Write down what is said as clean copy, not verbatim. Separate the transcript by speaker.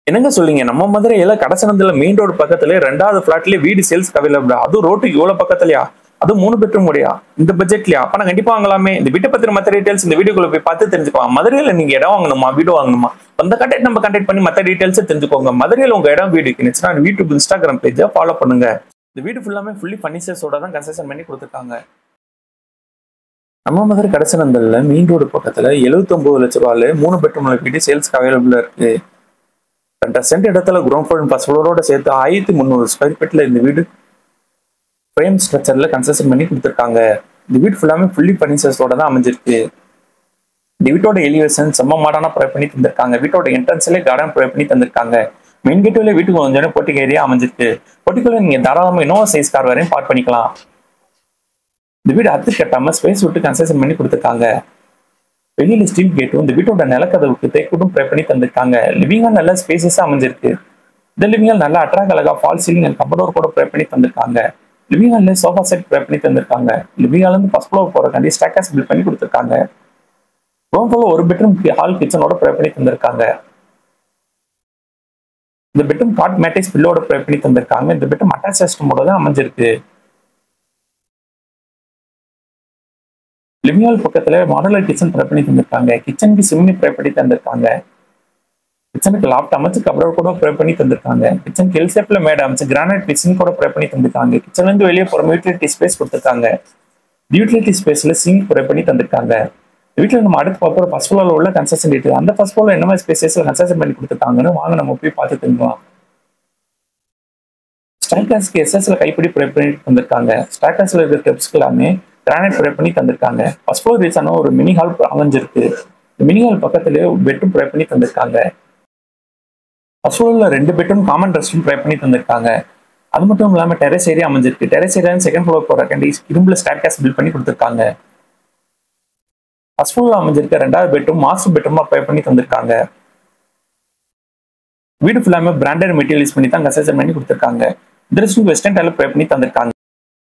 Speaker 1: என்னங்க சொல்றீங்க? நம்ம மதுரையில கடசனத்துல மெயின் ரோடு பக்கத்திலே 2வது ஃபிளாட்லயே வீடு சேல்ஸ்க்கு அவைலபிளா? அதுவும் ரோட்டுக்கு இவ்வளவு பக்கத்துலயா? அதுவும் 3 பெட்ரூம் கூடயா? இந்த பட்ஜெட்லயா? அப்ப நான் கண்டிப்பா வாங்கலாமே. இந்த வீட்ட பத்தின மத்த டீடைல்ஸ் இந்த வீடியோக்குள்ள போய் பார்த்து தெரிஞ்சுக்கலாம். மதுரையில நீங்க இடம் வாங்கணுமா? வீடு வாங்கணுமா? அந்த கான்டாக்ட் நம்பர் கான்டாக்ட் பண்ணி மத்த டீடைல்ஸ் தெரிஞ்சுக்கோங்க. மதுரையில உங்க இடம் வீடு இருந்துச்சுன்னா யூடியூப், இன்ஸ்டாகிராம் பேஜ ஃபாலோ பண்ணுங்க. இந்த வீடு ஃபுல்லாமே ஃபுல்லி ஃபர்னிச்சர்ஸோட தான் கன்ஸ்ட்ரக்ஷன் பண்ணி குடுத்துருக்காங்க. நம்ம மதுரை கடசனந்தல்ல மெயின் ரோடு பக்கத்துல 79 லட்ச ரூபாயில 3 பெட்ரூம்ல வீடு சேல்ஸ்க்கு அவைலபிளா இருக்கு. 2 சென்ட் இடத்துல கிரவுண்ட் ஃப்ளோர் ஃபர்ஸ்ட் ஃப்ளோரோட சேர்த்து 1300 ஸ்கொயர் ஃபீட்ல இந்த வீடு ஃப்ரேம் ஸ்ட்ரக்சர்ல கன்ஸ்ட்ரக்ஷன் பண்ணி கொடுத்துருக்காங்க. இந்த வீடு ஃபுல்லாமே ஃபுல்லி ஃபர்னிச்சர்ஸோட தான் அமைஞ்சிருக்கு. இந்த வீட்டோட எலிவேஷன் செம்ம மாடர்னா ப்ரொவைட் பண்ணி தந்திருக்காங்க. வீட்டோட என்ட்ரன்ஸ்லேயே கார்டன் ப்ரொவைட் பண்ணி தந்திருக்காங்க. மெயின் கேட்ல வீட்டுக்கு கொஞ்சம் போர்ட்டிக் ஏரியா அமைஞ்சிருக்கு. போர்ட்டிக்குள்ள நீங்க தாராளமா இனோவா சைஸ் கார் வரையும் பார்க் பண்ணிக்கலாம். இந்த வீடு அத்து கட்டாம ஸ்பேஸ் விட்டு கன்ஸ்ட்ரக்ஷன் பண்ணி கொடுத்துருக்காங்க. வெளியில ஸ்டீல் கேட்டும் இந்த வீட்டோட நிலக்கதவுக்கு தேக்கூட்டும் ப்ரொவைட் பண்ணி தந்திருக்காங்க. லிவிங் ஹால் நல்ல ஸ்பேசஸா அமைஞ்சிருக்கு. இந்த லிவிங் ஹால் நல்லா அட்ராக்ட் அழகா ஃபால் சீலிங் அண்ட் கபோர்ட் கூட ப்ரொவைட் பண்ணி தந்திருக்காங்க. லிவிங் ஹால்ல சோஃபா செட் ப்ரொவைட் பண்ணி தந்திருக்காங்க. லிவிங் ஹால் வந்து ஃபர்ஸ்ட் ஃப்ளோர் போறக்காண்டி ஸ்டேக்கர்ஸ் பில்ட் பண்ணி கொடுத்துருக்காங்க. கிரவுண்ட் ஃப்ளோர் ஒரு பெட்ரூம் ஹால் கிச்சனோட ப்ரொவைட் பண்ணி தந்திருக்காங்க. இந்த பெட்ரூம் காட் மேட்ரிக்ஸ் பில்லோட ப்ரொவைட் பண்ணி தந்திருக்காங்க. இந்த பெட்ரூம் அட்டாச் சிஸ்டமோட தான் அமைஞ்சிருக்கு. லிவிங் ஹால் பக்கத்துல மாடலர் கிச்சன் ப்ரொவைட் பண்ணி தந்திருக்காங்க. கிச்சனுக்கு சிம்னி ப்ரொவைட் பண்ணி தந்திருக்காங்க. கிச்சனுக்கு லாப்ட் அமைச்சு கபோர்ட் கூட ப்ரொவைட் பண்ணி தந்திருக்காங்க. கிச்சனுக்கு எல் ஷேப்ல மேட் அமைச்சு கிரானைட் கிச்சன் கூட ப்ரொவைட் பண்ணி தந்திருக்காங்க. கிச்சன்ல இருந்து வெளியே போற யூட்டிலிட்டி ஸ்பேஸ் கொடுத்திருக்காங்க. யூட்டிலிட்டி ஸ்பேஸ்ல சிங்க் ப்ரொவைட் பண்ணி தந்திருக்காங்க. வீட்டுல நம்ம அடுத்து பார்ப்போம் ஃபர்ஸ்ட் ஃப்ளோர்ல உள்ள கன்ஸ்ட்ரக்ஷன் டீடைல். அந்த ஃபர்ஸ்ட் ஃப்ளோர்ல என்ன மாதிரி ஸ்பேசஸ்ல கன்ஸ்ட்ரக்ஷன் பண்ணி கொடுத்திருக்காங்கன்னு வாங்க நம்ம போய் பார்த்து தெரிஞ்சுக்கலாம். ஸ்டார்கர்ஸ்க்கு எஸ்எஸ்ல கைப்பிடி ப்ரொவைட் பண்ணி தந்திருக்காங்க. ஸ்டார்கர்ஸ்ல இருக்கிற ஸ்டெப்ஸ்க்கு எல்லாமே கிரானைட் ப்ரொவைட் பண்ணி தந்திருக்காங்க. ஃபர்ஸ்ட் ஃப்ளோர் ரீச் ஆன ஒரு மினி ஹால் அமைஞ்சிருக்கு. மினி ஹால் பக்கத்துலேயே பெட்ரூம் ப்ரொவைட் பண்ணி தந்திருக்காங்க. ஃபர்ஸ்ட் ஃப்ளோர்ல 2 bedroom common rest room provide பண்ணி தந்திருக்காங்க. அது மட்டும் இல்லாம டெரஸ் ஏரியா அமைஞ்சிருக்கு. டெரஸ் ஏரியா செகண்ட் ஃப்ளோர் போறக்காண்டி இரும்புல ஸ்டார்கர்ஸ் பில்ட் பண்ணி கொடுத்திருக்காங்க. ஃபர்ஸ்ட் ஃப்ளோர்ல அமைஞ்சிருக்க 2வது பெட்ரூம் மாஸ்டர் பெட்ரூமா ப்ரொவைட் பண்ணி தந்திருக்காங்க. வீடு ஃபுல்லாமே பிராண்டட் மெட்டீரியல் யூஸ் பண்ணி தான் கன்ஸ்ட்ரக்ஷன் பண்ணி கொடுத்திருக்காங்க. இந்த ரெஸ்ட் ரூம் வெஸ்டர்ன் டைல ப்ரொவைட் பண்ணி தந்திருக்காங்க.